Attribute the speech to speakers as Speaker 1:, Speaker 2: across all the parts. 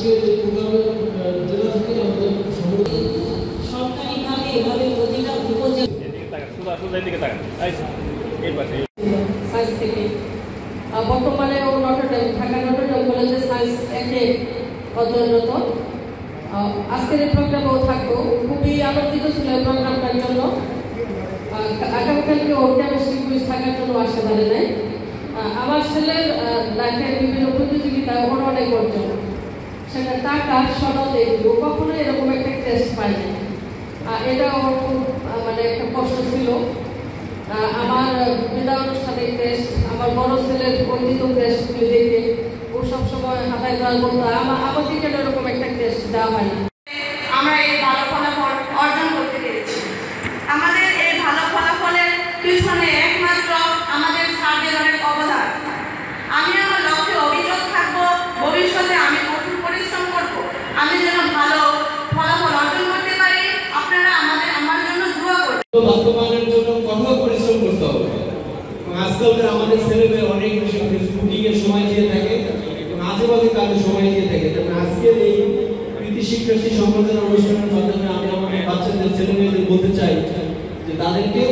Speaker 1: আজকের এই প্রোগ্রামে জেলা থেকে আমাদের
Speaker 2: সরকারিভাবে এভাবে প্রতিটা উপজেলা
Speaker 3: সায়েন্স থেকে বর্তমানে ও নটরডেম ঢাকা নটরডেম কলেজে সায়েন্স একে অধ্যয়নরত। আজকের এই প্রোগ্রামেও থাকবো, খুবই আনন্দিত ছিল এই প্রোগ্রামটার জন্য। আগামীকালকে ওর কেমিস্ট্রি কুইজ থাকার জন্য আসতে পারে নাই। আমার ছেলের লাইফের বিভিন্ন প্রতিযোগিতায় ওর অনেক অর্জন, সেটা টাকা সনদ এগুলো কখনো এরকম একটা টেস্ট পাইনি। এটা ওর খুব মানে একটা কষ্ট ছিল। আমার বিদায় অনুষ্ঠানের টেস্ট, আমার বড় ছেলের অর্জিত টেস্টগুলি দেখে ও সবসময় হাতায় দেওয়ার বলতো, আমাকে কেন এরকম একটা টেস্ট দেওয়া হয় না।
Speaker 4: আমরা এই ভালো ফলাফল অর্জন করতে পেরেছি। আমাদের এই ভালো ফলাফলের পিছনে একমাত্র আমাদের স্যারদের অনেক অবদান। আমি আমার লক্ষ্যে অবিচল থাকবো, ভবিষ্যতে আমি কঠোর পরিশ্রম করব, আমি যেন ভালো ফলাফল অর্জন করতে পারি। আপনারা আমার জন্য দোয়া করবেন।
Speaker 5: বাস্তবায়নের জন্য কঠোর পরিশ্রম করতে হবে। আজকালকার আমাদের ছেলেমেয়ে অনেক বেশি ফেসবুকিংয়ের সময় দিয়ে থাকে এবং আজেবাজে কাজে সময় দিয়ে থাকে। যেমন আজকের এই কৃতি শিক্ষার্থী সম্বর্ধনা অনুষ্ঠানের মাধ্যমে আমি আমাদের বাচ্চাদের ছেলেমেয়েদের বলতে চাই যে তাদেরকে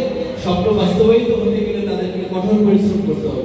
Speaker 5: স্বপ্ন বাস্তবায়িত হতে গেলে তাদেরকে কঠোর পরিশ্রম করতে হবে।